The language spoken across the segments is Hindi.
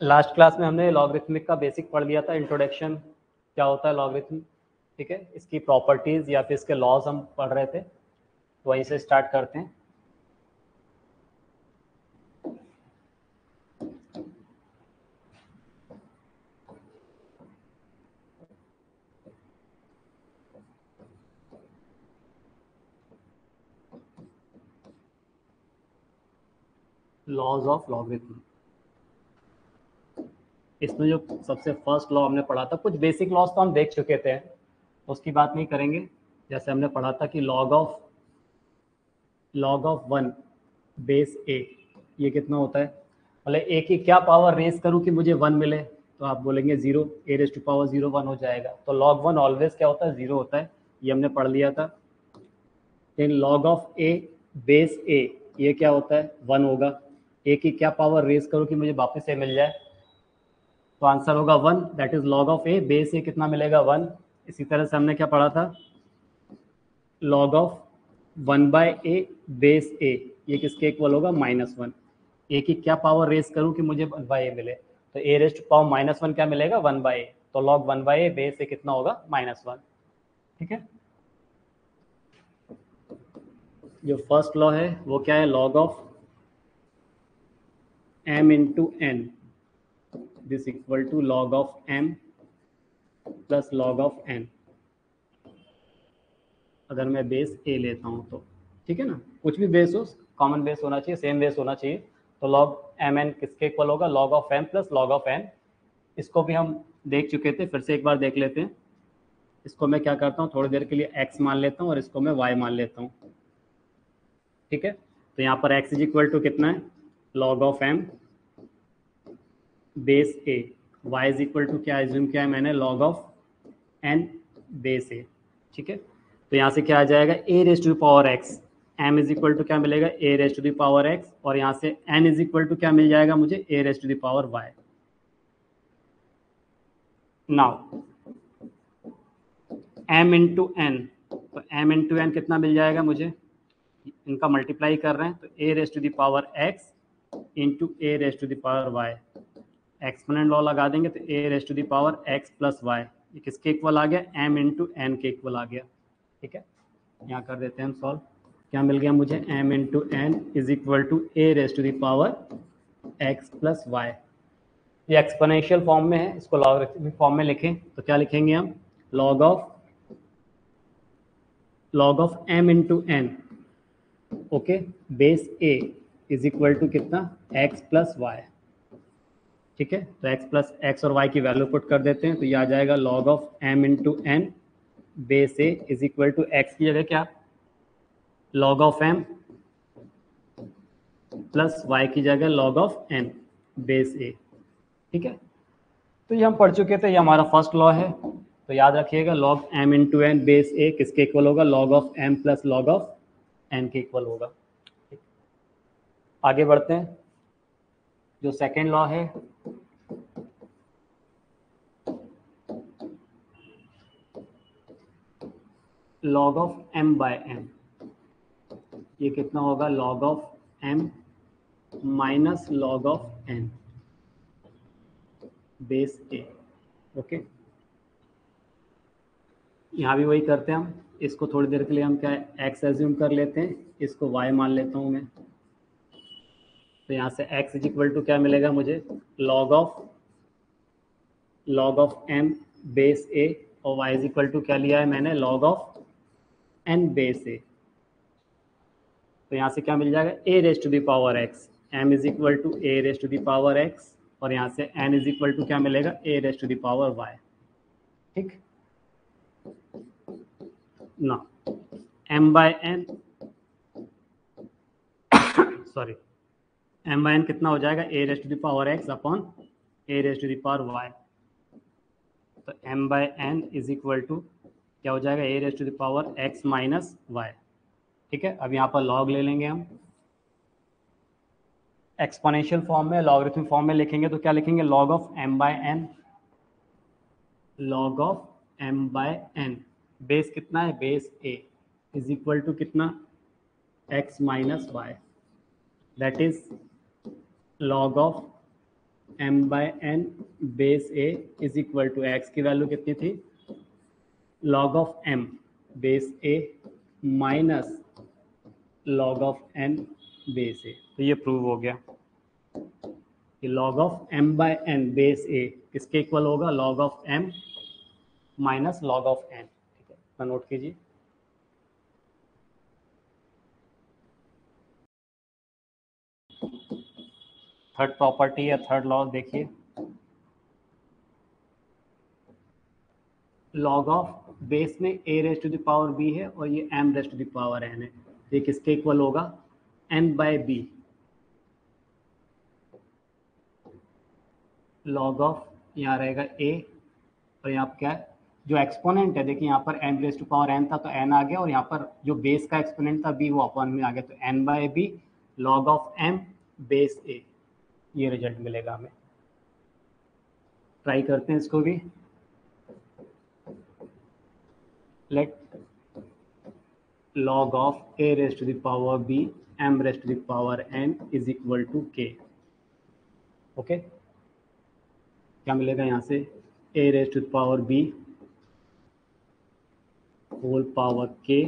लास्ट क्लास में हमने लॉगरिथमिक का बेसिक पढ़ लिया था, इंट्रोडक्शन क्या होता है लॉगरिथम, ठीक है, इसकी प्रॉपर्टीज या फिर इसके लॉज हम पढ़ रहे थे, तो वहीं से स्टार्ट करते हैं। लॉज ऑफ लॉगरिथम, इसमें जो सबसे फर्स्ट लॉ हमने पढ़ा था, कुछ बेसिक लॉज तो हम देख चुके थे, उसकी बात नहीं करेंगे। जैसे हमने पढ़ा था कि log of one base a, ये कितना होता है, मतलब ए की क्या पावर रेज करूं कि मुझे वन मिले, तो आप बोलेंगे zero, a raise to power zero one हो जाएगा। तो लॉग वन ऑलवेज क्या होता है, जीरो होता है, ये हमने पढ़ लिया था। Then log of a base a, ये क्या होता है, वन होगा। ए की क्या पावर रेज करूं कि मुझे वापस ए मिल जाए, तो आंसर होगा one, that is log of a base a कितना मिलेगा, वन। इसी तरह से हमने क्या पढ़ा था, log of one by a base a, ये किसके इक्वल होगा, माइनस वन। ए की क्या पावर रेज करूं कि मुझे वन बाय ए मिले, तो a raise to power minus one क्या मिलेगा, वन बाय ए, तो log one by a base a कितना होगा, माइनस वन। ठीक है, जो फर्स्ट लॉ है वो क्या है, log of m into n this equal to log of m plus log of n, अगर मैं बेस a लेता हूँ तो, ठीक है ना, कुछ भी बेस हो, कॉमन बेस होना चाहिए, सेम बेस होना चाहिए। तो लॉग एम एन किसके इक्वल होगा, log of m plus log of n। इसको भी हम देख चुके थे, फिर से एक बार देख लेते हैं। इसको मैं क्या करता हूँ, थोड़ी देर के लिए x मान लेता हूँ और इसको मैं y मान लेता हूँ, ठीक है। तो यहाँ पर x इज इक्वल टू कितना है, log of m base a, y is equal to क्या एज्यूम किया है मैंने, log of n base a, ठीक है। तो यहाँ से क्या आ जाएगा, a raise to power x, m is equal to क्या मिलेगा, a raise to the power x, और यहाँ से n इज इक्वल टू क्या मिल जाएगा मुझे, a raise to the power y। Now m into n, तो m इंटू एन कितना मिल जाएगा मुझे, इनका मल्टीप्लाई कर रहे हैं, तो a raise to the power x into a raise to the power y, exponent law लगा देंगे तो a raise to the power x plus y, ये किसके इक्वल आ गया, m इंटू एन के इक्वल आ गया, ठीक है। यहाँ कर देते हैं हम सॉल्व, क्या मिल गया मुझे, m into n is equal to a raise to the power x plus y. ये एक्सपोनेंशियल फॉर्म में है, इसको लॉगरिथमिक फॉर्म में लिखें तो क्या लिखेंगे हम, log of m into n, okay, base a is equal to कितना, x प्लस वाई, ठीक है। तो x प्लस एक्स और y की वैल्यू पुट कर देते हैं, तो ये आ जाएगा log of m into n base a is equal to x की जगह क्या, log of m plus y की जगह log of n base a, ठीक है। तो ये हम पढ़ चुके थे, ये हमारा फर्स्ट लॉ है, तो याद रखिएगा log m into n base a किसके इक्वल होगा, log of m plus log of n के इक्वल होगा। आगे बढ़ते हैं, जो सेकेंड लॉ है, log of m by m, ये कितना होगा, log of m minus log of n base a, okay. यहाँ भी वही करते हैं हम, इसको थोड़ी देर के लिए हम क्या x एज्यूम कर लेते हैं, इसको y मान लेता हूँ मैं। तो यहाँ से x इज इक्वल टू क्या मिलेगा मुझे, log of m base a, और y इज इक्वल टू क्या लिया है मैंने, log of n base a। तो यहाँ से क्या मिल जाएगा, a raise to the power x, m is equal to a raise to the power x, और यहाँ से n इज इक्वल टू क्या मिलेगा, a raise to the power y, ठीक ना। m bye n, sorry, m bye n कितना हो जाएगा, a raise to the power x upon a raise to the power y। तो m bye n is equal to क्या हो जाएगा, a raise to the power x minus y, ठीक है। अब यहाँ पर लॉग ले लेंगे हम, एक्सपोनेंशियल फॉर्म में, लॉगरिथमिक फॉर्म में लिखेंगे तो क्या लिखेंगे, log of m bye n, log of m bye n, base कितना है, base a is equal to कितना, x minus y, that is log of m bye n base a is equal to x की वैल्यू कितनी थी, log of m base a minus log of n base a। तो ये प्रूव हो गया कि log of m bye n base a किसके इक्वल होगा, log of m minus log of n। ठीक है, तो नोट कीजिए। थर्ड प्रॉपर्टी या थर्ड लॉ देखिए, log ऑफ बेस में a raise to the power b है और ये m raise to the power n है, तो ये किसके इक्वल होगा, n by b log of यहाँ रहेगा a और यहाँ क्या है, जो एक्सपोनेंट है देखिए यहाँ पर n raise to power n था तो n आ गया, और यहाँ पर जो बेस का एक्सपोनेंट था b वो अपॉन में आ गया, तो n by b log of m base a, ये रिजल्ट मिलेगा हमें। ट्राई करते हैं इसको भी। Let log of a raised to the power b m raised to the power n is equal to k। Okay, क्या मिलेगा यहाँ से, a raised to the power b whole power k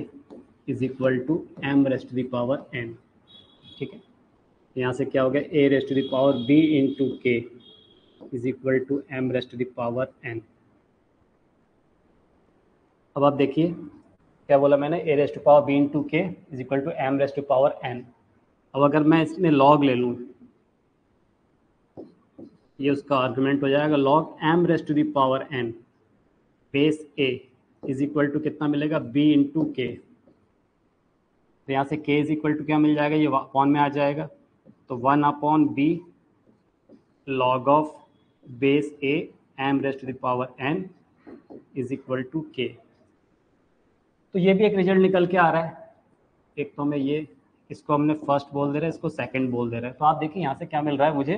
is equal to m raised to the power n। ठीक है, यहाँ से क्या हो गया, a raised to the power b into k is equal to m raised to the power n। अब आप देखिए क्या बोला मैंने, a raised to power b into k is equal to m rest to power n। अब अगर मैं इसमें log ले लूँ, ये उसका आर्गुमेंट हो जाएगा, log m rest to the power n base a is equal to कितना मिलेगा, b इंटू के। तो यहाँ से k इज इक्वल टू क्या मिल जाएगा, ये अपॉन में आ जाएगा, तो 1 upon b log of base a m rest to the power n is equal to k। तो ये भी एक रिजल्ट निकल के आ रहा है। एक तो मैं ये, इसको हमने फर्स्ट बोल दे रहे हैं, इसको सेकंड बोल दे रहे हैं। तो आप देखिए यहाँ से क्या मिल रहा है मुझे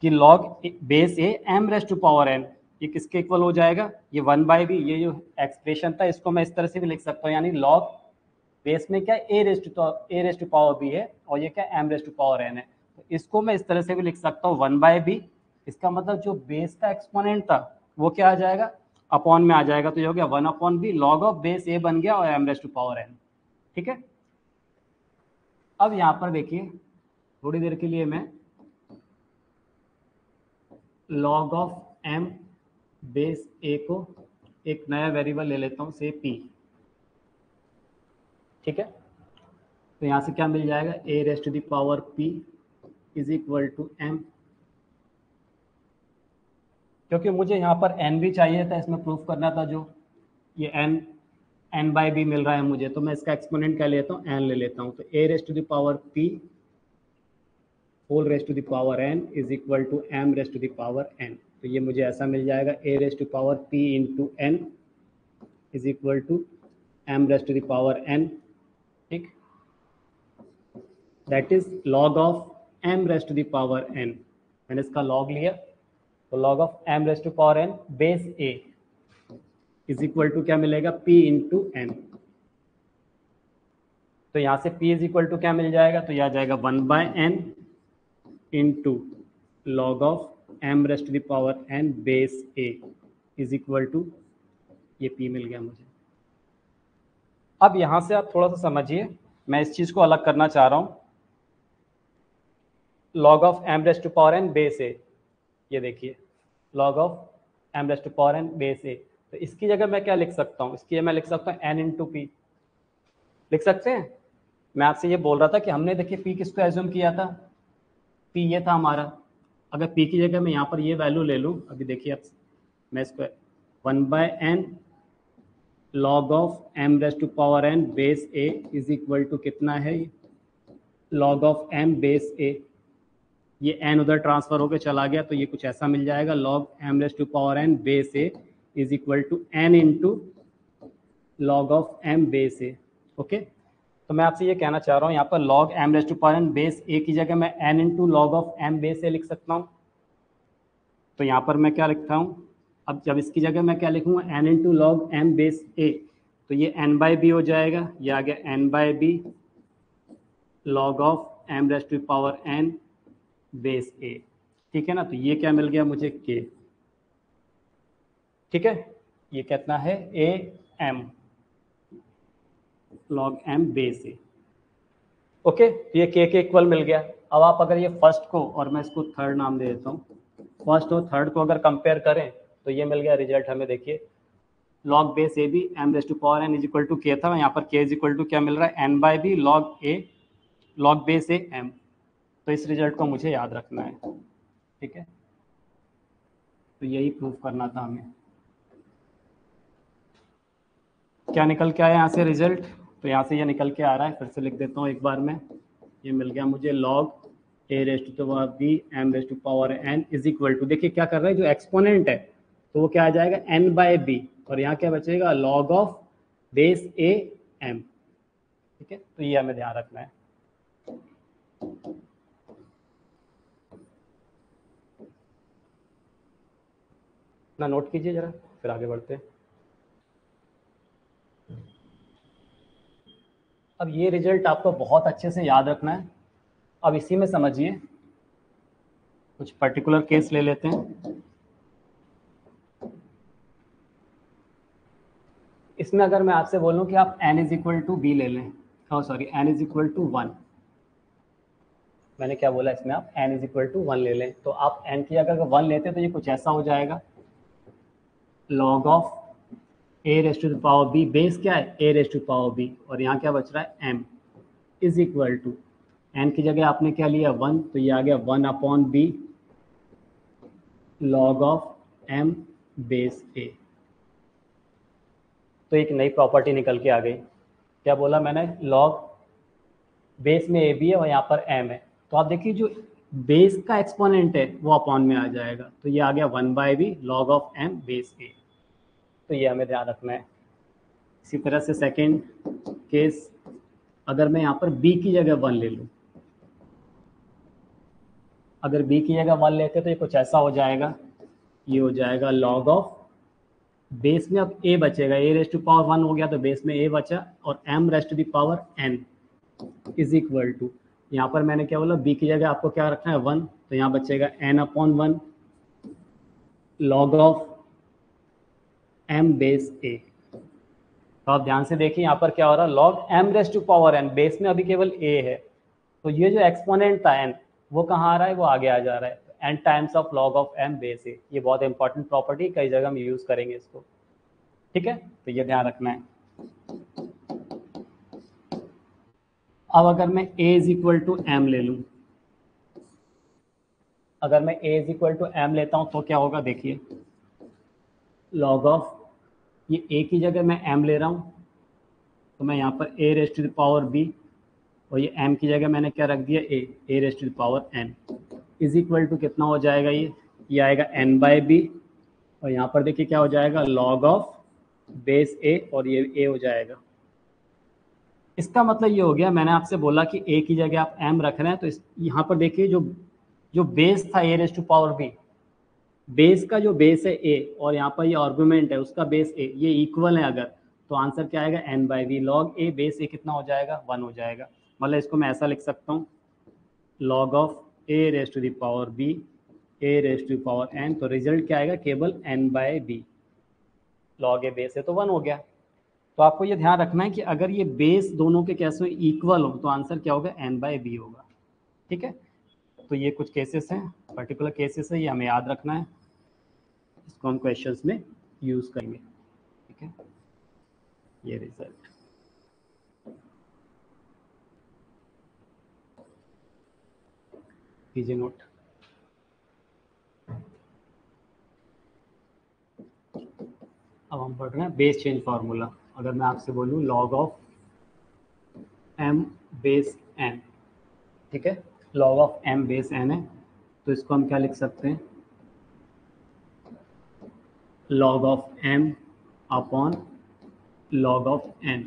कि log base a m raise to power n, ये किसके इक्वल हो जाएगा, ये 1 बाई बी। ये जो एक्सप्रेशन था इसको मैं इस तरह से भी लिख सकता हूँ, यानी log बेस में क्या a raise to power b है और ये क्या m raise to power n है, तो इसको मैं इस तरह से भी लिख सकता हूँ 1 बाई बी। इसका मतलब जो बेस का एक्सपोनेंट था वो क्या आ जाएगा, अपॉन में आ जाएगा, तो ये हो गया 1 upon b log of base a बन गया और m raise to power n. ठीक है, अब यहाँ पर देखिए थोड़ी देर के लिए मैं log of m base a को एक नया वेरिएबल ले लेता हूँ, से p। ठीक है, तो यहाँ से क्या मिल जाएगा, a raise to the power p is equal to m। क्योंकि मुझे यहाँ पर n भी चाहिए था, इसमें प्रूफ करना था, जो ये n बाई बी मिल रहा है मुझे, तो मैं इसका एक्सपोनेंट क्या लेता हूँ, n ले लेता हूँ। तो a raise to the power p whole raise to the power n is equal to m raise to the power n। तो ये मुझे ऐसा मिल जाएगा, a raise to power p into n is equal to m raise to the power n। ठीक, that is log of m raise to the power n। मैंने इसका log लिया, तो log of m raise to power n base a is equal to क्या मिलेगा, p इंटू n। तो यहाँ से p इज इक्वल टू क्या मिल जाएगा, तो यह आ जाएगा 1 by n into log of m raise to the power n base a is equal to, ये p मिल गया मुझे। अब यहाँ से आप थोड़ा सा समझिए, मैं इस चीज़ को अलग करना चाह रहा हूँ, log of m raise to power n base a, ये देखिए log of m raise to power n base a। तो इसकी जगह मैं क्या लिख सकता हूँ, इसकी जगह मैं लिख सकता हूँ n इंटू पी, लिख सकते हैं। मैं आपसे ये बोल रहा था कि हमने देखिए p किसको एज्यूम किया था, p ये था हमारा। अगर p की जगह मैं यहाँ पर ये वैल्यू ले लूँ, अभी देखिए अब मैं इसको 1 by n log of m raise to power n base a is equal to कितना है, log of m base a, ये n उधर ट्रांसफर होकर चला गया, तो ये कुछ ऐसा मिल जाएगा, log m raise to power n base a is equal to n into log of m base a। Okay, तो मैं आपसे ये कहना चाह रहा हूँ, यहाँ पर log m raise to power n base a की जगह मैं n into log of m base a लिख सकता हूँ। तो यहाँ पर मैं क्या लिखता हूँ, अब जब इसकी जगह मैं क्या लिखूँगा, n into log m base a, तो ये n बाई बी हो जाएगा, ये आ गया n by b log of m raise to power n base a। ठीक है ना। तो ये क्या मिल गया मुझे, के। ठीक है, ये कितना है, a m log m base a. Okay, तो ये के इक्वल मिल गया। अब आप अगर ये फर्स्ट को, और मैं इसको थर्ड नाम दे देता हूँ, फर्स्ट और थर्ड को अगर कंपेयर करें तो ये मिल गया रिजल्ट हमें। देखिए log base a b m raise to power n is equal to k था, यहाँ पर के इज इक्वल टू क्या मिल रहा है, n by b log a log base a m. तो इस रिजल्ट को मुझे याद रखना है। ठीक है, तो यही प्रूफ करना था हमें। क्या निकल के आया यहाँ से रिजल्ट, तो यहाँ से ये निकल के आ रहा है, फिर से लिख देता हूँ एक बार में। ये मिल गया मुझे log a raise to power b m raise to power n is equal to, देखिए क्या कर रहा है, जो एक्सपोनेंट है तो वो क्या आ जाएगा, एन बाय बी, और यहाँ क्या बचेगा, log of base a m. ठीक है, तो ये हमें ध्यान रखना है। ना नोट कीजिए जरा, फिर आगे बढ़ते हैं। अब ये रिजल्ट आपको बहुत अच्छे से याद रखना है। अब इसी में समझिए, कुछ पर्टिकुलर केस ले लेते हैं। इसमें अगर मैं आपसे बोलूं कि आप n is equal to b ले लें, sorry n is equal to 1, मैंने क्या बोला, इसमें आप n इज इक्वल टू 1 ले लें, तो आप n की जगह अगर 1 लेते हैं तो ये कुछ ऐसा हो जाएगा, log of a raise to the power b, base क्या है, a raise to power b, और यहाँ क्या बच रहा है, m is equal to, n की जगह आपने क्या लिया 1, तो ये आ गया 1 upon b log of m base a। तो एक नई प्रॉपर्टी निकल के आ गई। क्या बोला मैंने, लॉग बेस में ए बी है और यहाँ पर m है, तो आप देखिए जो बेस का एक्सपोनेंट है वो अपॉन में आ जाएगा, तो ये आ गया 1 by b log of m base a। तो ये हमें ध्यान रखना है। इसी तरह से सेकेंड केस, अगर मैं यहाँ पर b की जगह 1 ले लूँ, अगर b की जगह 1 लेते तो ये कुछ ऐसा हो जाएगा, ये हो जाएगा लॉग ऑफ बेस में अब a बचेगा, a रेस टू पावर 1 हो गया तो बेस में a बचा, और m raise to the power n is equal to, यहाँ पर मैंने क्या बोला, b की जगह आपको क्या रखना है 1, तो यहाँ बचेगा n upon 1 log of m base a। तो आप ध्यान से देखिए यहाँ पर क्या हो रहा है, log m raise to power n, base में अभी केवल a है, तो ये जो एक्सपोनेंट था n वो कहाँ आ रहा है, वो आगे आ जा रहा है, n times of log of m base a। ये बहुत इंपॉर्टेंट प्रॉपर्टी, कई जगह हम यूज करेंगे इसको। ठीक है, तो ये ध्यान रखना है। अब अगर मैं a is equal to m ले लूँ, अगर मैं a is equal to m लेता हूँ तो क्या होगा, देखिए लॉग ऑफ, ये a की जगह मैं m ले रहा हूँ, तो मैं यहाँ पर a raise to the power b, और ये m की जगह मैंने क्या रख दिया, a raise to the power n is equal to कितना हो जाएगा, ये आएगा n बाय बी, और यहाँ पर देखिए क्या हो जाएगा, लॉग ऑफ बेस a, और ये a हो जाएगा। इसका मतलब ये हो गया, मैंने आपसे बोला कि a की जगह आप m रख रहे हैं, तो यहाँ पर देखिए जो जो बेस था a raise to power b, base का जो बेस है a, और यहाँ पर ये आर्गुमेंट है उसका बेस a, ये इक्वल है अगर, तो आंसर क्या आएगा, n by b log a base a कितना हो जाएगा, 1 हो जाएगा। मतलब इसको मैं ऐसा लिख सकता हूँ, log of a raise to the power b a raise to power n, तो रिजल्ट क्या आएगा, केवल n by b, log a base है तो 1 हो गया। तो आपको ये ध्यान रखना है कि अगर ये बेस दोनों के कैसे इक्वल हो तो आंसर क्या होगा, n बाई बी होगा। ठीक है, तो ये कुछ केसेस हैं, पर्टिकुलर केसेस है, ये हमें याद रखना है, इसको हम क्वेश्चंस में यूज करेंगे। ठीक है, ये रिजल्ट कीजिए नोट। अब हम पढ़ रहे हैं बेस चेंज फार्मूला। अगर मैं आपसे बोलूँ log of m base n, ठीक है, log of m base n है, तो इसको हम क्या लिख सकते हैं, log of m upon log of n।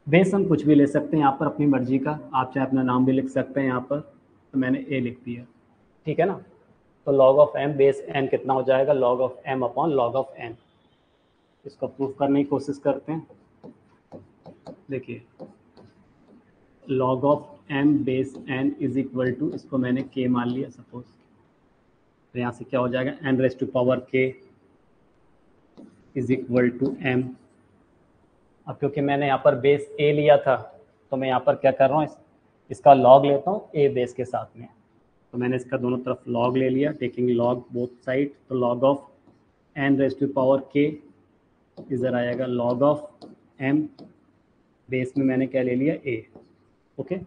Base हम कुछ भी ले सकते हैं यहाँ पर अपनी मर्जी का, आप चाहे अपना नाम भी लिख सकते हैं यहाँ पर, तो मैंने a लिख दिया। ठीक है ना, तो log of m base n कितना हो जाएगा, log of m upon log of n। इसको प्रूफ करने की कोशिश करते हैं। देखिए log of m base n is equal to, इसको मैंने k मान लिया सपोज, तो यहाँ से क्या हो जाएगा n raise to power k is equal to m। अब क्योंकि मैंने यहाँ पर बेस a लिया था तो मैं यहाँ पर क्या कर रहा हूँ, इसका लॉग लेता हूँ a बेस के साथ में। तो मैंने इसका दोनों तरफ लॉग ले लिया, टेकिंग लॉग बोथ साइड। तो log of n raise to power k इधर आएगा लॉग ऑफ m, बेस में मैंने क्या ले लिया a। ओके,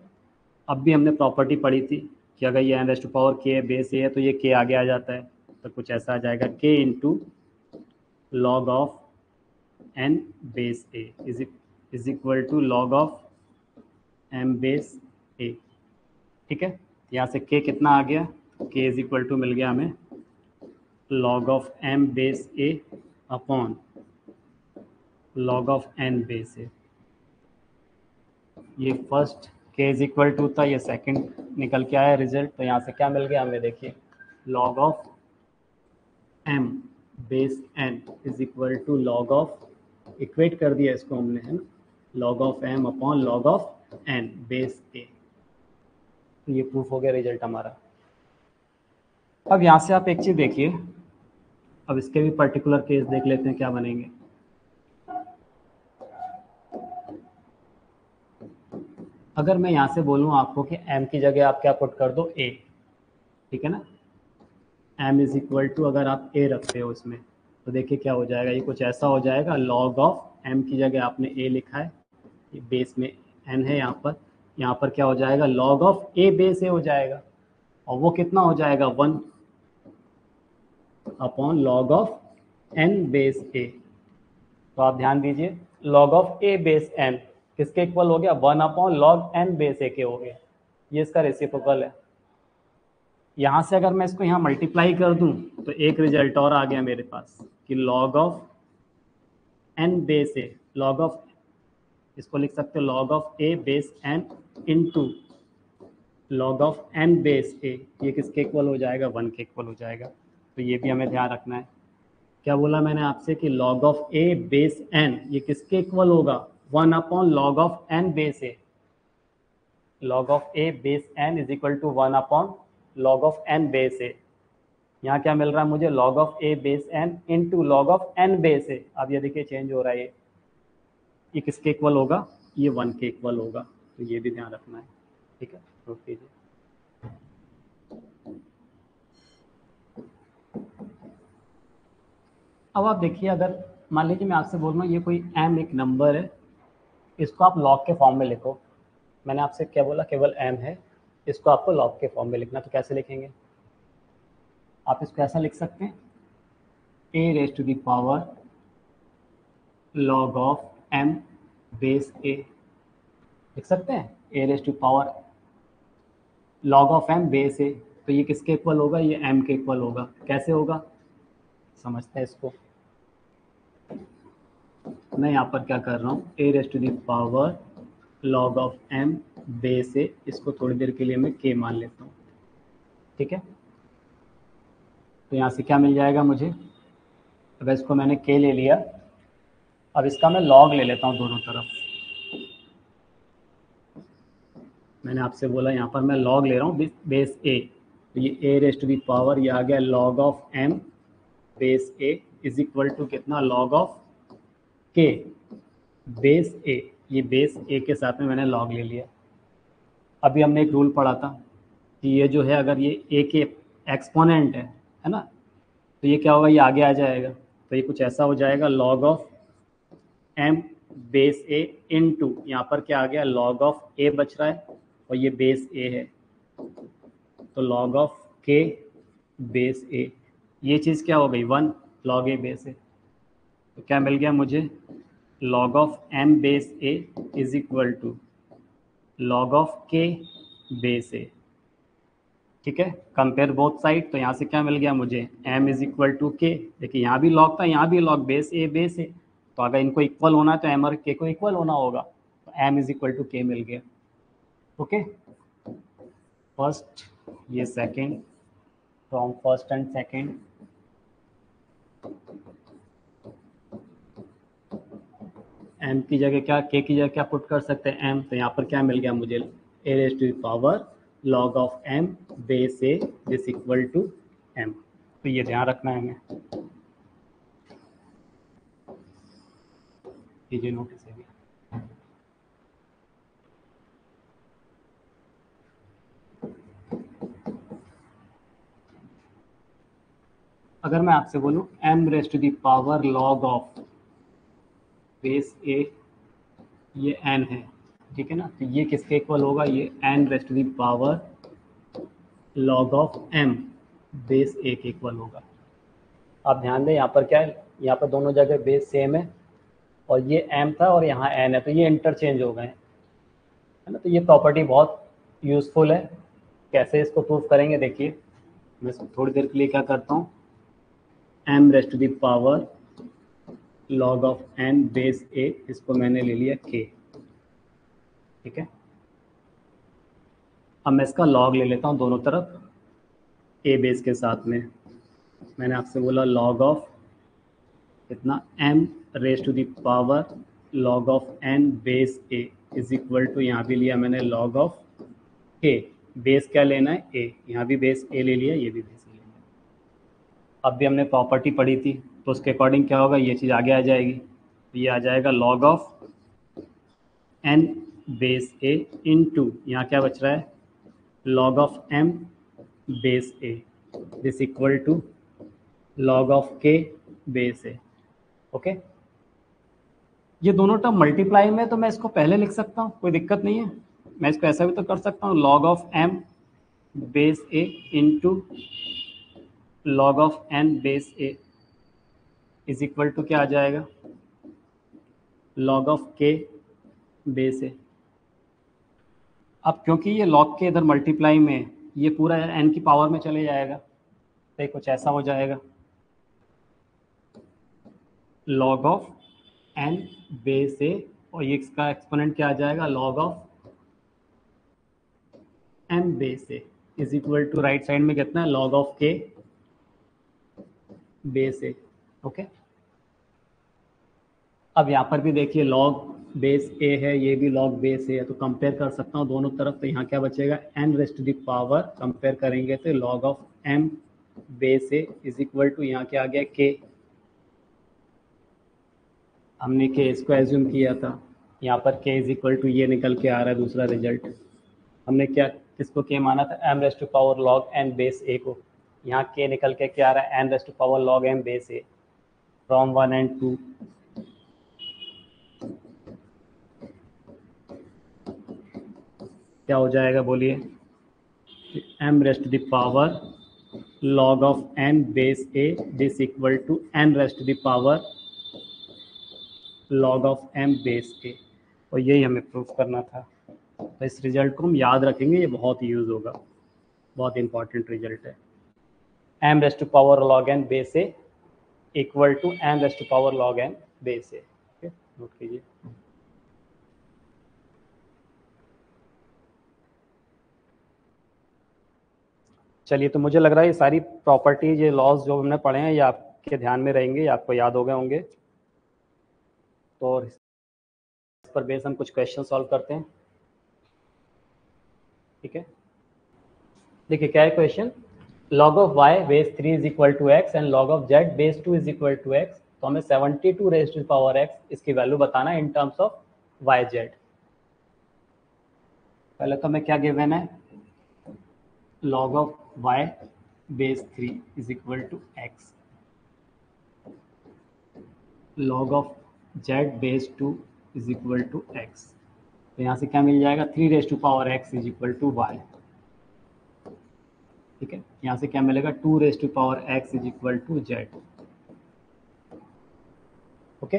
अब भी हमने प्रॉपर्टी पढ़ी थी कि अगर ये n raise to power k base a है तो ये k आगे आ जाता है, तो कुछ ऐसा आ जाएगा k into log of n base a is equal to log of m base a। ठीक है, यहाँ से k कितना आ गया, k इज इक्वल टू मिल गया हमें log of m base a upon log of n base a। ये first k is equal to था, ये सेकंड निकल के आया रिजल्ट। तो यहाँ से क्या मिल गया हमें, देखिए log of m base n is equal to log of, equate कर दिया इसको हमने, है ना, log of m upon log of n base a। तो ये प्रूफ हो गया रिजल्ट हमारा। अब यहाँ से आप एक चीज़ देखिए, अब इसके भी पर्टिकुलर केस देख लेते हैं क्या बनेंगे। अगर मैं यहाँ से बोलूँ आपको कि m की जगह आप क्या पुट कर दो a, ठीक है ना, m इज इक्वल टू अगर आप a रखते हो इसमें तो देखिए क्या हो जाएगा, ये कुछ ऐसा हो जाएगा लॉग ऑफ m की जगह आपने a लिखा है, ये बेस में n है, यहाँ पर क्या हो जाएगा log of a base a हो जाएगा, और वो कितना हो जाएगा 1 upon log of n base a। तो आप ध्यान दीजिए log of a base n किसके इक्वल हो गया, 1 upon log n base a के हो गया, ये इसका रेसिप्रोकल है। यहाँ से अगर मैं इसको यहाँ मल्टीप्लाई कर दूं तो एक रिजल्ट और आ गया मेरे पास कि log of n base a, log of, इसको लिख सकते हो log of a base n into log of n base a, ये किसके इक्वल हो जाएगा 1 के इक्वल हो जाएगा। तो ये भी हमें ध्यान रखना है। क्या बोला मैंने आपसे कि log of a base n ये किसके इक्वल होगा 1 upon log of n base a, log of a base n is equal to 1 upon log of n base a। यहाँ क्या मिल रहा है मुझे, log of a base n into log of n base a। अब ये देखिए चेंज हो रहा है, ये किसके इक्वल होगा, ये 1 के इक्वल होगा। तो ये भी ध्यान रखना है, ठीक है, नोट कीजिए। अब आप देखिए, अगर मान लीजिए मैं आपसे बोल रहा हूँ ये कोई m एक नंबर है, इसको आप लॉग के फॉर्म में लिखो। मैंने आपसे क्या बोला, केवल m है, इसको आपको लॉग के फॉर्म में लिखना। तो कैसे लिखेंगे, आप इसको ऐसा लिख सकते हैं a raise to the power log of m base a, लिख सकते हैं a raise to power log of m base a। तो ये किसके इक्वल होगा, ये m के इक्वल होगा। कैसे होगा समझते हैं इसको। मैं यहाँ पर क्या कर रहा हूँ, a raise to the power log of m base a, इसको थोड़ी देर के लिए मैं k मान लेता हूँ, ठीक है। तो यहाँ से क्या मिल जाएगा मुझे, अगर इसको मैंने k ले लिया, अब इसका मैं लॉग ले लेता हूँ दोनों तरफ। मैंने आपसे बोला यहाँ पर मैं लॉग ले रहा हूँ बेस a, तो ये a raise to the power ये आ गया log of m base a is equal to कितना, log of k base a। ये बेस a के साथ में मैंने लॉग ले लिया। अभी हमने एक रूल पढ़ा था कि ये जो है अगर ये a के एक्सपोनेंट है ना, तो ये क्या होगा, ये आगे आ जाएगा। तो ये कुछ ऐसा हो जाएगा log of m base a into यहाँ पर क्या आ गया, लॉग ऑफ a बच रहा है और ये बेस a है, तो log of k base a। ये चीज़ क्या हो गई 1 लॉग a बेस a। तो क्या मिल गया मुझे, log of m base a is equal to log of k base a, ठीक है। कंपेयर बोथ साइड, तो यहाँ से क्या मिल गया मुझे, m is equal to k। देखिए यहाँ भी लॉग था, यहाँ भी लॉग, बेस a, तो अगर इनको इक्वल होना है तो m और k को इक्वल होना होगा, तो m is equal to k मिल गया। ओके, फर्स्ट ये second, from first and second m की जगह क्या, k की जगह क्या पुट कर सकते हैं m। तो यहाँ पर क्या मिल गया मुझे, a raise to the power log of m base a this equal to m। तो ये ध्यान रखना है हमें, कीजिए नोटिस है। अगर मैं आपसे बोलूं m raise to the power log of base a, ये n है, ठीक है ना, तो ये किसके इक्वल होगा, ये n raise to the power log of m base a के इक्वल होगा। आप ध्यान दें यहाँ पर क्या है, यहाँ पर दोनों जगह बेस सेम है और ये m था और यहाँ n है, तो ये इंटरचेंज हो गए, है ना। तो ये प्रॉपर्टी बहुत यूज़फुल है। कैसे इसको प्रूव करेंगे, देखिए मैं इसको थोड़ी देर के लिए क्या करता हूँ, m raise to the power log of n base a, इसको मैंने ले लिया k, ठीक है। अब मैं इसका log ले लेता हूँ दोनों तरफ a बेस के साथ में। मैंने आपसे बोला log ऑफ कितना, m raise to the power log of n base a is equal to, यहाँ भी लिया मैंने log ऑफ k, बेस क्या लेना है a, यहाँ भी बेस a ले लिया, ये भी बेस a ले लिया। अब भी हमने प्रॉपर्टी पढ़ी थी, तो उसके अकॉर्डिंग क्या होगा, ये चीज़ आगे आ जाएगी, तो ये आ जाएगा log of n base a into, यहाँ क्या बच रहा है, log of m base a this equal to log of k base a, okay. ये दोनों टर्म मल्टीप्लाई में, तो मैं इसको पहले लिख सकता हूँ, कोई दिक्कत नहीं है। मैं इसको ऐसा भी तो कर सकता हूँ, log of m base a into log of n base a is equal to क्या आ जाएगा, log of k base a। अब क्योंकि ये log के इधर मल्टीप्लाई में, ये पूरा n की पावर में चले जाएगा, तो कुछ ऐसा हो जाएगा, log of n base a, और ये इसका एक्सपोनेंट क्या आ जाएगा, log of m base a is equal to, right side में कितना है, log of k base a, okay. अब यहाँ पर भी देखिए log बेस a है, ये भी log बेस a है, तो कंपेयर कर सकता हूँ दोनों तरफ, तो यहाँ क्या बचेगा, n raise to the power, compare करेंगे तो log of m base a is equal to, यहाँ क्या आ गया k, हमने k इसको एज्यूम किया था, यहाँ पर k इज इक्वल टू ये निकल के आ रहा है दूसरा रिजल्ट। हमने क्या किसको k माना था, m raise to power log n base a को, यहाँ k निकल के क्या आ रहा है, n raise to power log m base a from 1 and 2। क्या हो जाएगा बोलिए, m raise to the power log of n base a this equal to n raise to the power log of m base a, और यही हमें प्रूफ करना था। तो इस रिजल्ट को हम याद रखेंगे, ये बहुत यूज़ होगा, बहुत इंपॉर्टेंट रिजल्ट है। m raise to power log n base a equal to m raise to power log n base a, okay, note कीजिए। चलिए, तो मुझे लग रहा है ये सारी प्रॉपर्टीज, ये लॉज जो हमने पढ़े हैं, ये आपके ध्यान में रहेंगे, ये आपको याद हो गए होंगे। तो इस पर बेस हम कुछ क्वेश्चन सॉल्व करते हैं, ठीक है। देखिए क्या है question, log of y base 3 is equal to x and log of z base 2 is equal to x, तो हमें 72 रेज़ टू पावर x इसकी वैल्यू बताना है in terms of y z। पहले तो हमें क्या गिवन है, log of y base 3 is equal to x, log of z base 2 is equal to x, तो यहाँ से क्या मिल जाएगा, 3 raise to power x is equal to y, ठीक है। यहाँ से क्या मिलेगा, 2 raise to power x is equal to z, okay.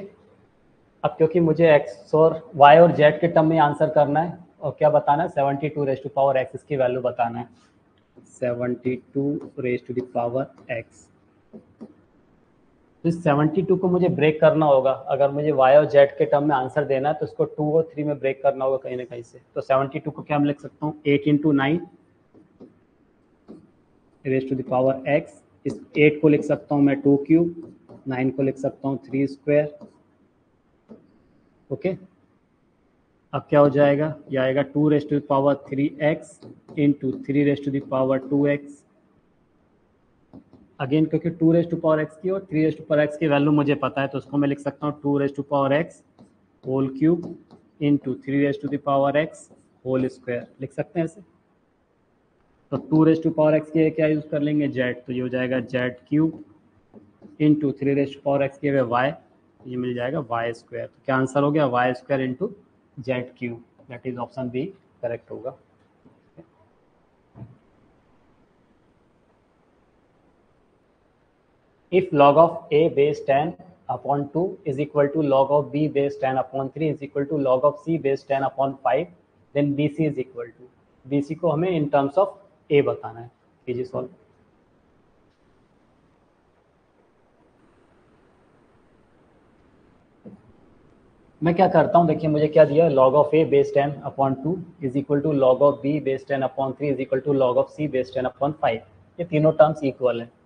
अब क्योंकि मुझे x और y और z के टर्म में आंसर करना है, और क्या बताना है, 72 रेज़ टू पावर x इसकी वैल्यू बताना है, 72 raise to the power x। तो इस 72 को मुझे ब्रेक करना होगा, अगर मुझे y और z के टर्म में आंसर देना है तो इसको 2 और 3 में ब्रेक करना होगा कहीं ना कहीं से। तो 72 को क्या मैं लिख सकता हूँ, 8 into 9 raise to the power x, इस 8 को लिख सकता हूँ मैं 2 क्यूब, 9 को लिख सकता हूँ 3 स्क्वायर, ओके। अब क्या हो जाएगा, यह आएगा 2 raise to the power 3x into 3 raise to the power 2x again क्योंकि 2 रेज टू पावर एक्स की और 3 रेज टू पावर एक्स की वैल्यू मुझे पता है, तो उसको मैं लिख सकता हूँ 2 raise to power x whole cube into 3 raise to the power x whole square, लिख सकते हैं ऐसे। तो 2 रेज टू पावर एक्स के क्या यूज़ कर लेंगे, जेड, तो ये हो जाएगा z cube into 3 raise to power x के वाई, ये मिल जाएगा वाई स्क्वायर। तो क्या आंसर हो गया, y square into z cube, that is option B correct होगा। If log of a base 10 upon 2 is equal to log of b base 10 upon 3 is equal to log of c base 10 upon 5, then bc is equal to, bc को हमें in terms of a बताना है। कीजिए सॉल्व। मैं क्या करता हूँ, देखिए मुझे क्या दिया, log of a base 10 upon 2 is equal to log of b base 10 upon 3 is equal to log of c base 10 upon 5, ये तीनों टर्म्स इक्वल है,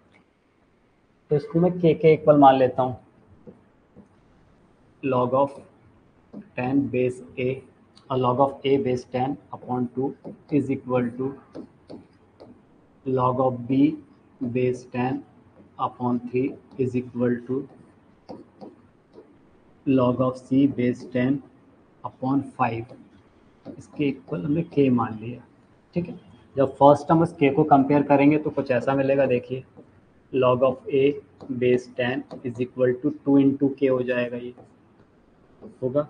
तो इसको मैं k के इक्वल मान लेता हूँ। log of 10 base a or log of a base 10 upon 2 is equal to log of b base 10 upon 3 is equal to log of c base 10 upon 5, इसके इक्वल हमने k मान लिया। ठीक है, जब फर्स्ट टर्म उस k को कंपेयर करेंगे तो कुछ ऐसा मिलेगा, देखिए log of a base 10 is equal to 2 into k हो जाएगा, ये होगा।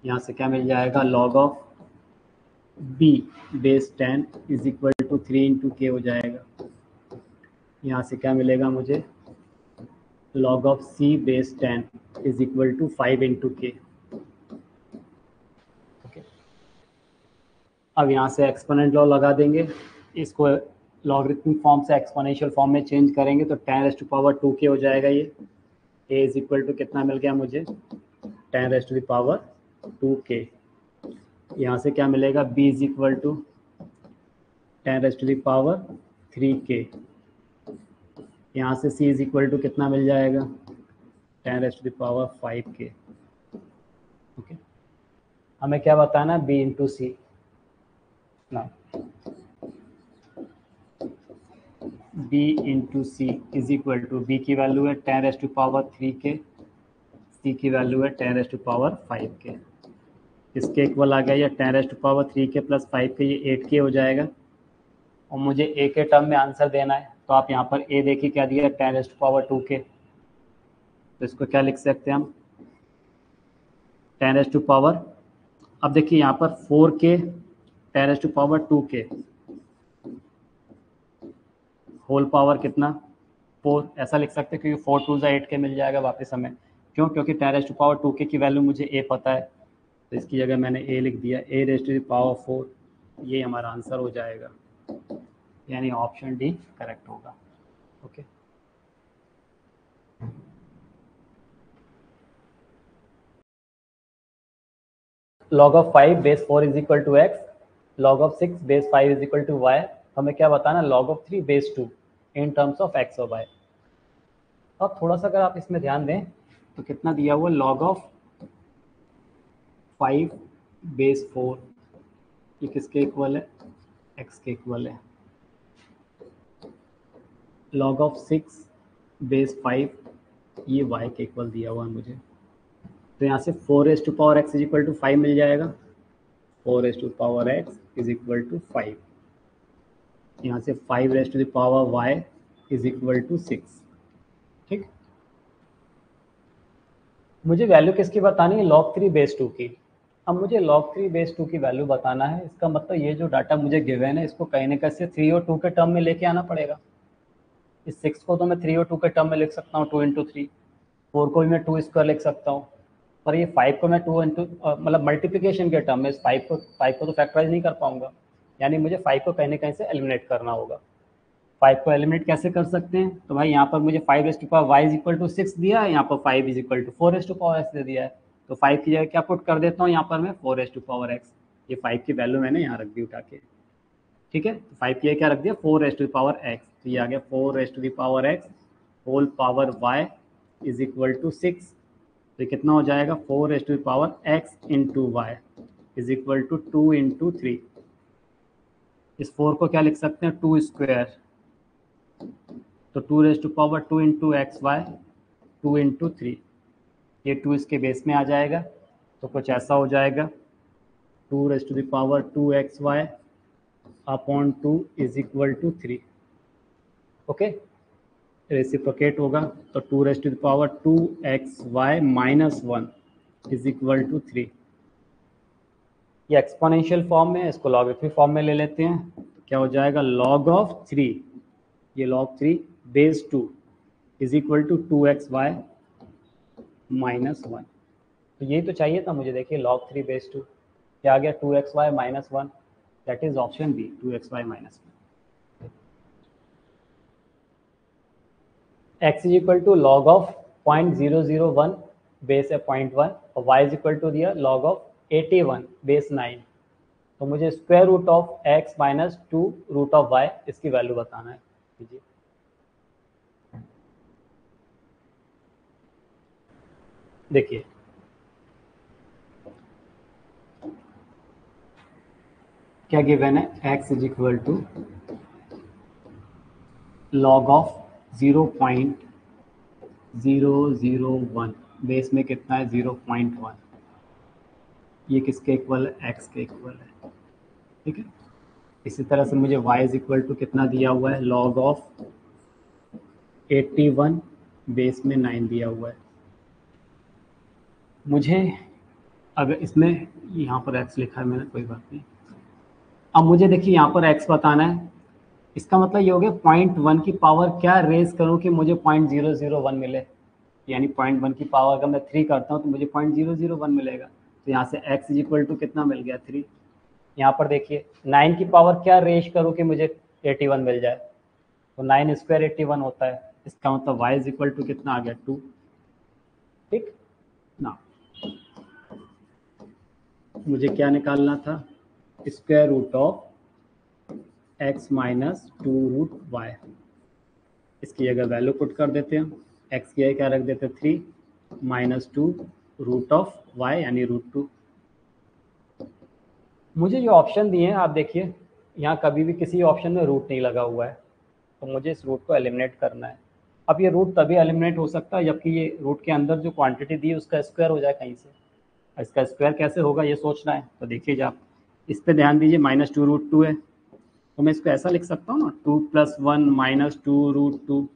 यहाँ से क्या मिल जाएगा, log of b base 10 is equal to 3 into k हो जाएगा। यहाँ से क्या मिलेगा मुझे, log of c base 10 is equal to 5 into k. अब यहाँ से एक्सपोनेंट लॉ लगा देंगे, इसको लॉगरिथमिक फॉर्म से एक्सपोनेंशियल फॉर्म में चेंज करेंगे तो 10 रेज़ टू पावर 2 के हो जाएगा। ये a इज इक्वल टू कितना मिल गया मुझे, 10 रेज़ टू द पावर 2 के। यहाँ से क्या मिलेगा, b is equal to 10 raise to the power 3 k. यहाँ से c इज इक्वल टू कितना मिल जाएगा, 10 रेज़ टू द पावर 5 के। ओके, हमें क्या बताना है, b इंटू सी ना, b into c is equal to, b की वैल्यू है 10 रेज़ टू पावर 3 के, c की वैल्यू है 10 रेज़ टू पावर 5 के। इसके इक्वल आ गया ये 10 रेज़ टू पावर 3 के प्लस 5 के, ये 8 के हो जाएगा। और मुझे a के टर्म में आंसर देना है, तो आप यहाँ पर a देखिए क्या दिया है, 10 रेज़ टू पावर 2 के, तो इसको क्या लिख सकते हैं हम, 10 रेज़ टू पावर, अब देखिए यहाँ पर 4 के 10 रेज़ टू पावर 2 के होल पावर कितना, 4, ऐसा लिख सकते हैं क्योंकि 4 2 8 के मिल जाएगा वापस हमें। क्यों, क्योंकि 10 रेज़ टू पावर 2 के की वैल्यू मुझे a पता है, तो इसकी जगह मैंने a लिख दिया, a raise to the power 4, ये हमारा आंसर हो जाएगा, यानी ऑप्शन डी करेक्ट होगा। Okay, log of 5 base 4 is equal to x, log of 6 base 5 is equal to y, हमें क्या बताना, log of 3 base 2 in terms of x और वाई। अब थोड़ा सा अगर आप इसमें ध्यान दें तो कितना दिया हुआ, log of 5 बेस 4, ये किसके इक्वल है, x के इक्वल है। log of 6 बेस 5, ये y के इक्वल दिया हुआ है मुझे, तो यहाँ से 4 raise to power x is equal to 5 मिल जाएगा, 4 raise to power x is equal to 5, यहाँ से 5 raise to the power y is equal to 6। ठीक, मुझे वैल्यू किसकी बतानी है, log 3 बेस 2 की। अब मुझे log 3 बेस 2 की वैल्यू बताना है, इसका मतलब ये जो डाटा मुझे गिवन है इसको कहीं ना कहीं से 3 और 2 के टर्म में लेके आना पड़ेगा। इस 6 को तो मैं 3 और 2 के टर्म में लिख सकता हूँ, 2 इंटू 3, 4 को भी मैं 2 स्क्वायर लिख सकता हूँ, पर ये 5 को मैं 2 इंटू मतलब मल्टीप्लिकेशन के टर्म में इस 5 को तो फैक्टराइज नहीं कर पाऊंगा, यानी मुझे 5 को कहीं ना कहीं से एलिमिनेट करना होगा। 5 को एलिमिनेट कैसे कर सकते हैं, तो भाई यहाँ पर मुझे 5 raise to power y is equal to 6 दिया है, यहाँ पर 5 is equal to 4 raise to power x दे दिया है, तो 5 की जगह क्या पुट कर देता हूँ यहाँ पर मैं, 4 रेज़ टू पावर एक्स, ये 5 की वैल्यू मैंने यहाँ रख दी उठा के। ठीक है, तो 5 की जगह क्या रख दिया, 4 रेज़ टू पावर एक्स, तो ये आ गया 4 raise to power x whole power y is equal to 6, तो कितना हो जाएगा, 4 raise to power x into y is equal to 2 into 3। इस 4 को क्या लिख सकते हैं, 2 स्क्वायर तो 2 इंटू एक्स वाई 2 इंटू 3, ये 2 इसके बेस में आ जाएगा, तो कुछ ऐसा हो जाएगा 2 upon 2 is equal to 3। Okay, reciprocate होगा तो 2 माइनस 1 इज इक्वल टू 3। ये एक्सपोनेंशियल फॉर्म में है, इसको लॉगरिथमिक फॉर्म में ले लेते हैं, तो क्या हो जाएगा लॉग ऑफ 3, ये log 3 base 2 is equal to 2xy minus 1। तो यही तो चाहिए था मुझे, देखिए log 3 बेस 2 क्या आ गया 2xy minus 1, that is option B 2xy minus 1। x is equal to log of 0.001 base है 0.1 और y इज इक्वल टू दिया लॉग ऑफ 81 बेस 9। तो मुझे square root of x minus 2 root of y इसकी वैल्यू बताना है। कीजिए, देखिए क्या गिवन है, x is equal to log of 0.001 base में कितना है 0.1, ये किसके इक्वल है x के इक्वल है। ठीक है, इसी तरह से मुझे y इज इक्वल टू कितना दिया हुआ है लॉग ऑफ 81 बेस में 9 दिया हुआ है। मुझे अगर इसमें यहाँ पर x लिखा है मैंने, कोई बात नहीं। अब मुझे देखिए यहाँ पर x बताना है, इसका मतलब ये हो गया 0.1 की पावर क्या रेज करूँ कि मुझे 0.001 मिले, यानी 0.1 की पावर अगर मैं 3 करता हूँ तो मुझे 0.001 मिलेगा। तो यहाँ से x इज इक्वल टू कितना मिल गया 3। यहाँ पर देखिए 9 की पावर क्या रेज करूँ कि मुझे 81 मिल जाए, तो 9 स्क्वायर 81 होता है, इसका मतलब y इज इक्वल टू कितना आ गया 2। ठीक ना, मुझे क्या निकालना था square root of x minus 2 root y, इसकी जगह वैल्यू पुट कर देते हैं, x की जगह क्या रख देते हैं 3 माइनस 2 रूट ऑफ y यानी √2। मुझे जो ऑप्शन दिए हैं आप देखिए, यहाँ कभी भी किसी ऑप्शन में रूट नहीं लगा हुआ है, तो मुझे इस रूट को एलिमिनेट करना है। अब ये रूट तभी एलिमिनेट हो सकता है जबकि ये रूट के अंदर जो क्वांटिटी दी है उसका स्क्वायर हो जाए कहीं से। इसका स्क्वायर कैसे होगा ये सोचना है, तो देखिए आप इस पर ध्यान दीजिए, -2 √2 है, तो मैं इसको ऐसा लिख सकता हूँ ना 2 + 1 -2 √2।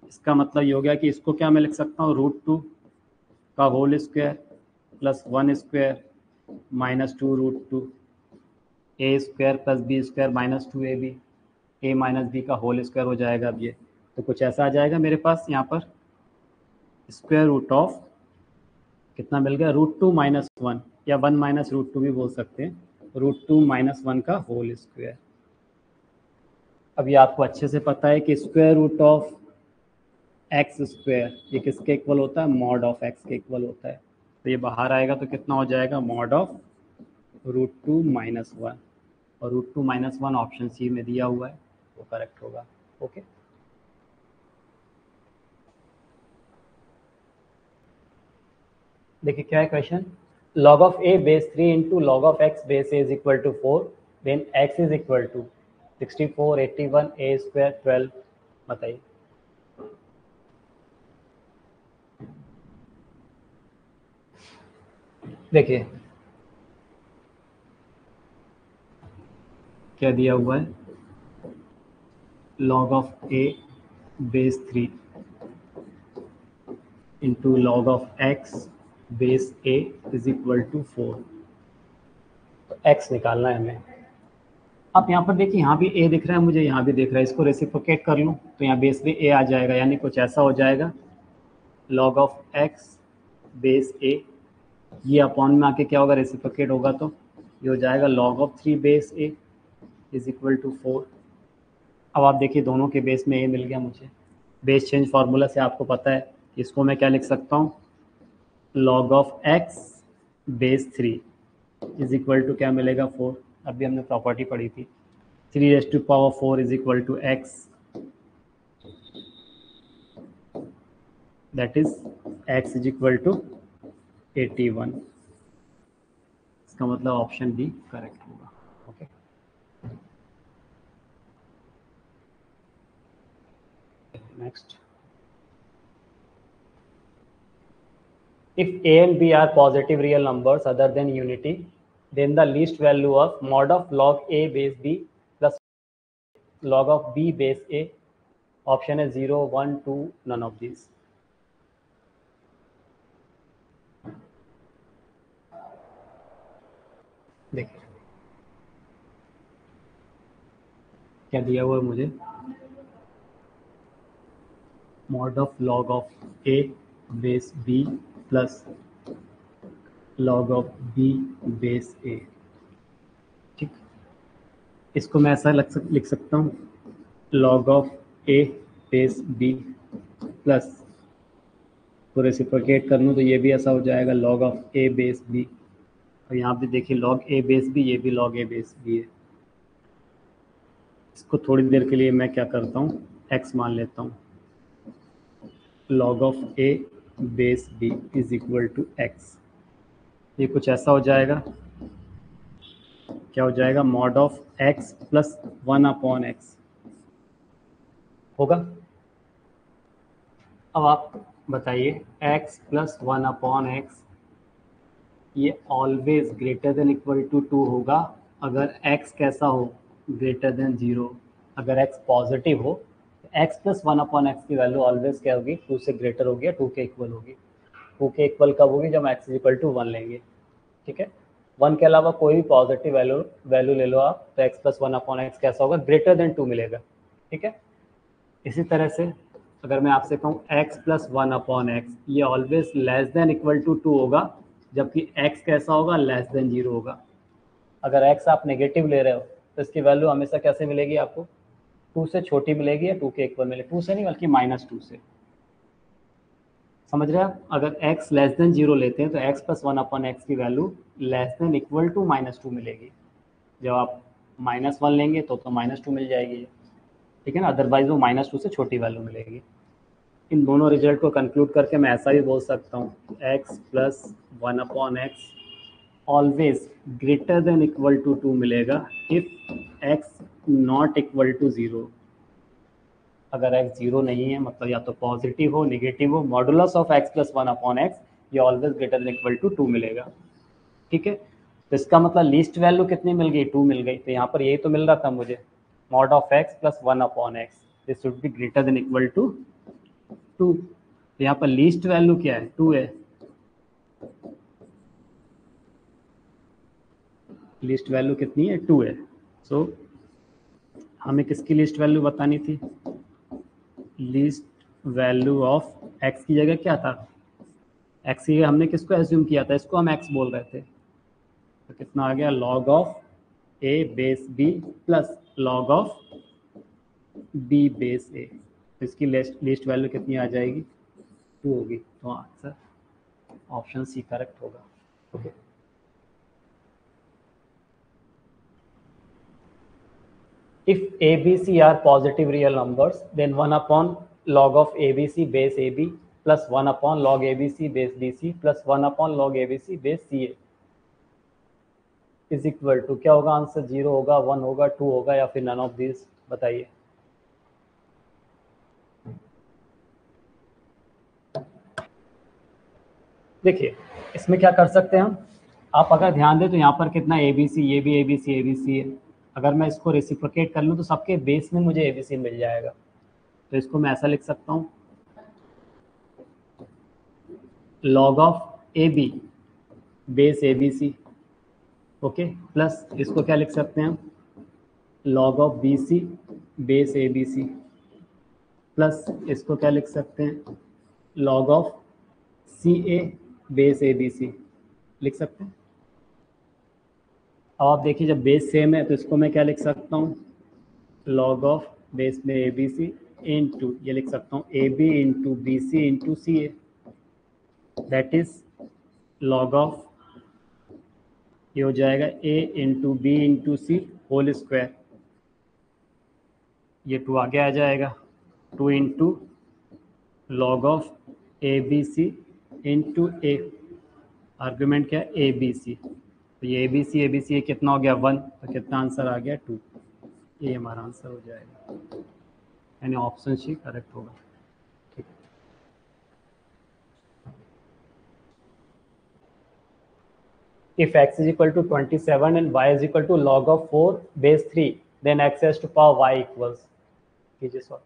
इसका मतलब ये हो गया कि इसको क्या मैं लिख सकता हूँ √2 का whole square plus 1 square -2 √2 a square plus b square -2ab a minus B का होल स्क्वायर हो जाएगा। अब ये तो कुछ ऐसा आ जाएगा मेरे पास यहाँ पर स्क्वायर रूट ऑफ कितना मिल गया √2 माइनस 1 या 1 माइनस √2 भी बोल सकते हैं, √2 माइनस 1 का होल स्क्वायर। अब ये आपको अच्छे से पता है कि square root of x square ये किसके इक्वल होता है मॉड ऑफ एक्स के इक्वल होता है, तो ये बाहर आएगा तो कितना हो जाएगा मॉड ऑफ √2 माइनस 1, और √2 माइनस 1 ऑप्शन सी में दिया हुआ है, वो करेक्ट होगा। ओके, देखिए क्या है question, log of a base 3 into log of x base a is equal to 4, then x is equal to 64 81 a square 12, बताइए। देखिए क्या दिया हुआ है log of a base 3 into log of x base a is equal to 4, तो x निकालना है हमें। आप यहाँ पर देखिए यहाँ भी a दिख रहा है मुझे, यहाँ भी दिख रहा है, इसको रेसिप्रोकेट कर लूँ तो यहाँ बेस भी a आ जाएगा, यानी कुछ ऐसा हो जाएगा log of x base a, ये अपॉन में आके क्या होगा रेसिप्रोकेट होगा तो ये हो जाएगा log of 3 base a is equal to 4। अब आप देखिए दोनों के बेस में a मिल गया मुझे, बेस चेंज फार्मूला से आपको पता है, इसको मैं क्या लिख सकता हूँ log of x base 3 is equal to क्या मिलेगा 4, अभी हमने प्रॉपर्टी पढ़ी थी 3⁴ is equal to x, that is x is equal to 81, इसका मतलब ऑप्शन बी करेक्ट होगा। Okay, next, if a and b are positive real numbers other than unity, then the least value of mod of log a base b plus log of b base a, option is 0 1 2, none of these. देखिए क्या दिया हुआ है मुझे, mod of log of a base b plus log of b base a, ठीक। इसको मैं ऐसा लिख सकता हूँ log of a base b plus, को रेसिप्रोकेट कर लूँ तो ये भी ऐसा हो जाएगा log of a base b, और यहाँ पे देखिए log a base b, ये भी log a base b है। इसको थोड़ी देर के लिए मैं क्या करता हूँ, x मान लेता हूँ, log of a base b is equal to x, ये कुछ ऐसा हो जाएगा, क्या हो जाएगा, mod of x plus 1/x होगा। अब आप बताइए x प्लस 1/x ये always greater than equal to 2 होगा अगर x कैसा हो, ग्रेटर देन 0। अगर x पॉजिटिव हो तो x प्लस 1/x की वैल्यू ऑलवेज क्या होगी, 2 से ग्रेटर होगी या 2 के इक्वल होगी। 2 के इक्वल कब होगी, जब x इक्वल टू 1 लेंगे, ठीक है। 1 के अलावा कोई भी पॉजिटिव वैल्यू ले लो आप, तो x प्लस 1/x कैसा होगा, ग्रेटर देन 2 मिलेगा, ठीक है। इसी तरह से अगर मैं आपसे कहूँ x प्लस 1/x ये always less than equal to 2 होगा, जबकि x कैसा होगा, लेस देन 0 होगा। अगर x आप नेगेटिव ले रहे हो तो इसकी वैल्यू हमेशा कैसे मिलेगी आपको, 2 से छोटी मिलेगी या 2 के इक्वल मिलेगी, 2 से नहीं बल्कि -2 से, समझ रहे हैं आप। अगर x लेस देन 0 लेते हैं तो x प्लस 1/x की value less than equal to -2 मिलेगी। जब आप -1 लेंगे तो -2 मिल जाएगी, ठीक है ना, अदरवाइज वो -2 से छोटी वैल्यू मिलेगी। इन दोनों रिजल्ट को कंक्लूड करके मैं ऐसा भी बोल सकता हूँ x plus 1/x always greater than equal to 2 मिलेगा if x not equal to 0। अगर x 0 नहीं है, मतलब या तो पॉजिटिव हो नेगेटिव हो, modulus of x plus 1/x ये always greater than equal to 2 मिलेगा, ठीक है। तो इसका मतलब लीस्ट वैल्यू कितनी मिल गई, 2 मिल गई। तो यहाँ पर यही तो मिल रहा था मुझे, mod of x plus 1/x this should be greater than equal to 2। तो यहाँ पर लीस्ट वैल्यू क्या है, 2 है। लीस्ट वैल्यू कितनी है, 2 है। सो हमें किसकी लीस्ट वैल्यू बतानी थी, लीस्ट वैल्यू ऑफ x की जगह क्या था, x की जगह हमने किसको एज्यूम किया था, इसको हम x बोल रहे थे। तो कितना आ गया, log of a base b plus log of b base a। तो इसकी लीस्ट वैल्यू कितनी आ जाएगी, 2 होगी। तो आंसर ऑप्शन सी करेक्ट होगा, okay. If ABC are positive real numbers, then 1/log of ABC base AB plus 1/log ABC base BC plus 1/log ABC base CA is equal to, क्या होगा आंसर, 0 होगा, 1 होगा, 2 होगा, या फिर नन ऑफ दिस, बताइए। देखिए इसमें क्या कर सकते हैं हम, आप अगर ध्यान दें तो यहाँ पर कितना ABC, ये भी ABC ABC है। अगर मैं इसको रेसिप्रोकेट कर लूँ तो सबके बेस में मुझे ABC मिल जाएगा। तो इसको मैं ऐसा लिख सकता हूँ, log of AB base ABC, okay, plus इसको क्या लिख सकते हैं हम, log of BC base ABC, plus इसको क्या लिख सकते हैं, log of CA base ABC लिख सकते हैं। अब आप देखिए जब बेस सेम है तो इसको मैं क्या लिख सकता हूँ, log ऑफ बेस में ABC इंटू, ये लिख सकता हूँ AB into BC into CA, that is log of, ये हो जाएगा A into B into C whole square, ये 2 आगे आ जाएगा, 2 into log of ABC into A, argument क्या है ABC, तो ये ABC ये कितना हो गया 1, तो कितना आंसर आ गया 2, ये हमारा आंसर हो जाएगा, यानी ऑप्शन सी करेक्ट होगा। if x is equal to 27 and y is equal to log of 4 base 3, then x has to power y equals. कीजिए solve.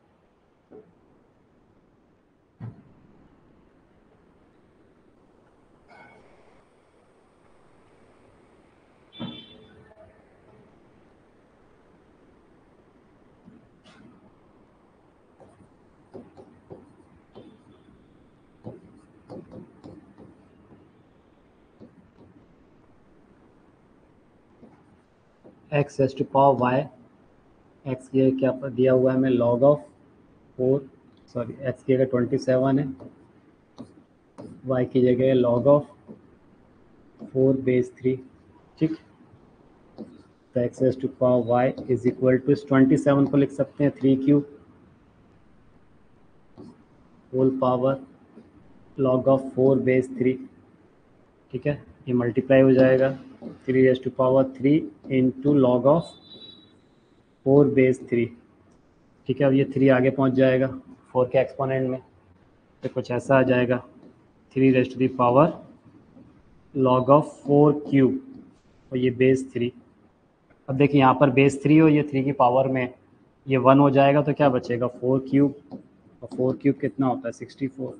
x has to power y, x ये क्या दिया हुआ है हमें log of 4, सॉरी x की जगह 27 है, y की जगह log of 4 base 3. ठीक, तो x has to power y is equal to 27 को लिख सकते हैं 3 cube whole power log of 4 base 3. ठीक है, ये मल्टीप्लाई हो जाएगा 3 raised to power 3 into log of 4 base 3. ठीक है, अब ये 3 आगे पहुंच जाएगा 4 के एक्सपोनेंट में, तो कुछ ऐसा आ जाएगा 3 raised to the power log of 4 cube और ये बेस 3. अब देखिए यहाँ पर बेस 3 और ये 3 की पावर में ये 1 हो जाएगा, तो क्या बचेगा 4 क्यूब, और 4 क्यूब कितना होता है 64.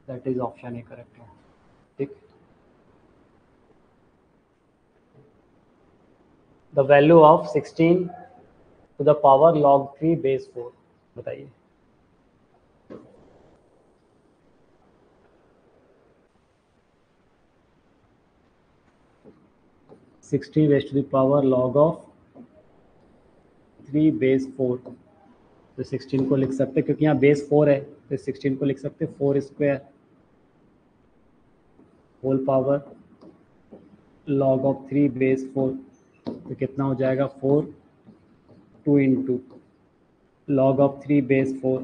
That is option A correct है. ठीक, the value of 16 to the power log 3 base 4, बताइए. Sixteen raised to the power log of 3 base 4, तो 16 को लिख सकते हैं क्योंकि यहाँ बेस 4 है, तो 16 को लिख सकते हैं 4 square whole power log of 3 base 4, तो कितना हो जाएगा 4 2 इंटू लॉग ऑफ 3 बेस 4,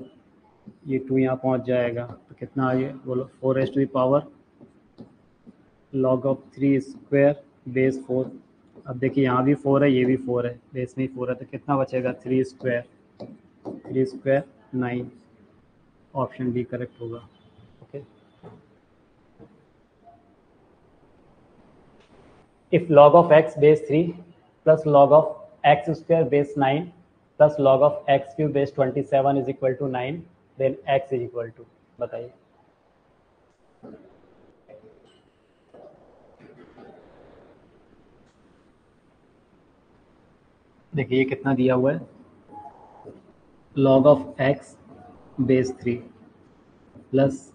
ये 2 यहाँ पहुँच जाएगा, तो कितना आ गया बोलो 4 raised to the power log of 3 square base 4. अब देखिए यहाँ भी 4 है, ये भी 4 है, बेस में ही 4 है, तो कितना बचेगा 3 स्क्वायर 9. ऑप्शन बी करेक्ट होगा. ओके, if log of x base 3 plus log of x square base 9 plus log of x cube base 27 is equal to 9, then x is equal to, बताइए. देखिए ये कितना दिया हुआ है log of x base 3 plus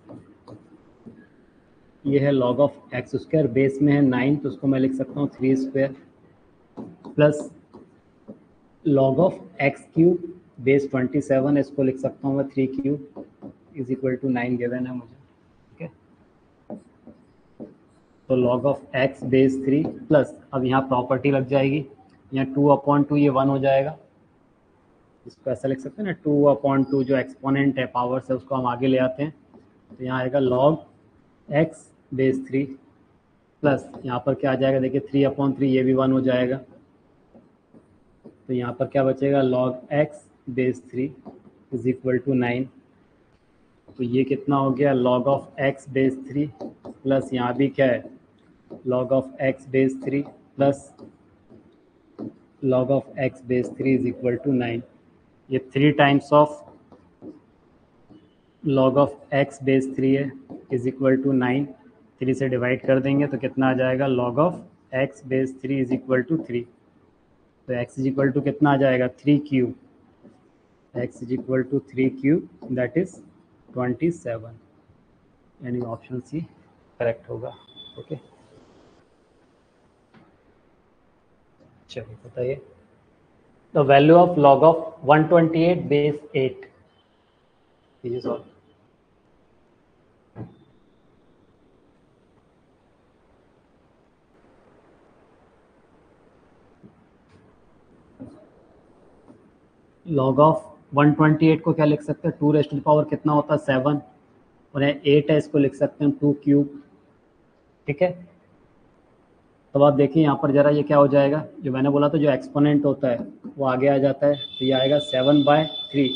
ये है log of x square base में है 9, तो उसको मैं लिख सकता हूँ 3 square plus log of x cube base 27 है, इसको लिख सकता हूँ मैं 3 cube is equal to 9 given है मुझे. ठीक है, तो log of x base 3 plus अब यहाँ प्रॉपर्टी लग जाएगी, यहाँ 2/2 ये 1 हो जाएगा, इसको ऐसा लिख सकते हैं ना 2/2 जो एक्सपोनेंट है पावर से उसको हम आगे ले आते हैं, तो यहाँ आएगा log x बेस 3 प्लस यहाँ पर क्या आ जाएगा देखिए 3/3 ये भी 1 हो जाएगा, तो यहाँ पर क्या बचेगा log x base 3 is equal to 9. तो ये कितना हो गया log of x base 3 plus यहाँ भी क्या है log of x base 3 plus log of x base 3 is equal to 9. ये 3 times of log of x base 3 है इज इक्वल टू 9. 3 से डिवाइड कर देंगे तो कितना आ जाएगा log of x base 3 is equal to 3. तो x इज इक्वल टू कितना आ जाएगा 3 cube, x is equal to 3 cube that is 27, यानी ऑप्शन सी करेक्ट होगा. ओके, चलिए बताइए. The value of log of 128 base 8, कीजिए सॉल्व. log ऑफ 128 को क्या लिख सकते हैं 2 रेस्ट टू द पावर कितना होता है 7, और 8 है, इसको लिख सकते हैं 2 क्यूब. ठीक है, तब आप देखिए यहाँ पर जरा ये क्या हो जाएगा, जो मैंने बोला था जो एक्सपोनेंट होता है वो आगे आ जाता है, तो ये आएगा 7/3,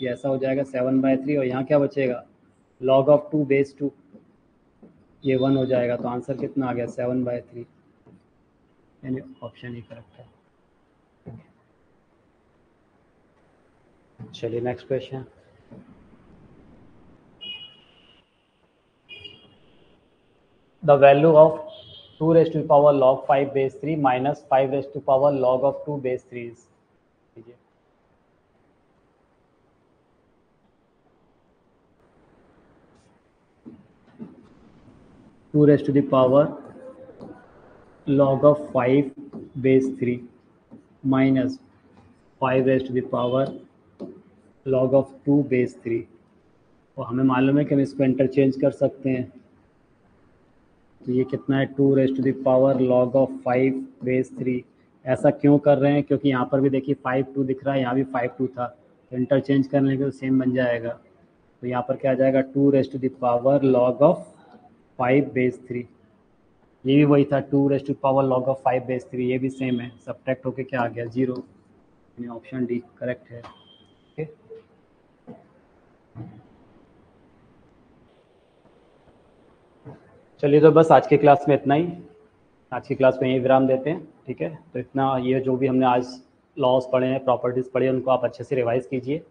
ये ऐसा हो जाएगा 7/3, और यहाँ क्या बचेगा log ऑफ 2 बेस 2, ये 1 हो जाएगा, तो आंसर कितना आ गया 7/3, यानी ऑप्शन ही करेक्ट है। चलिए next question. The value of 2 raised to the power log 5 base 3 minus 5 raised to the power log of 2 base 3 is, लीजिए। Two raised to the power log of 5 base 3 minus 5 raised to the power log of 2 base 3, और हमें मालूम है कि हम इसको इंटरचेंज कर सकते हैं। तो ये कितना है 2 raised to the power log of 5 base 3। ऐसा क्यों कर रहे हैं, क्योंकि यहाँ पर भी देखिए 5 2 दिख रहा है, यहाँ भी 5 2 था, तो इंटरचेंज करने के तो सेम बन जाएगा। तो यहाँ पर क्या आ जाएगा 2 raised to the power log of 5 base 3, ये भी वही था 2 raised to the power log of 5 base 3, ये भी सेम है, सब्ट्रैक्ट होके क्या आ गया 0, यानी ऑप्शन डी करेक्ट है। ओके, चलिए तो बस आज की क्लास में इतना ही, आज की क्लास में यही विराम देते हैं, ठीक है। तो इतना, ये जो भी हमने आज लॉस पढ़े हैं, प्रॉपर्टीज़ पढ़े हैं, उनको आप अच्छे से रिवाइज कीजिए।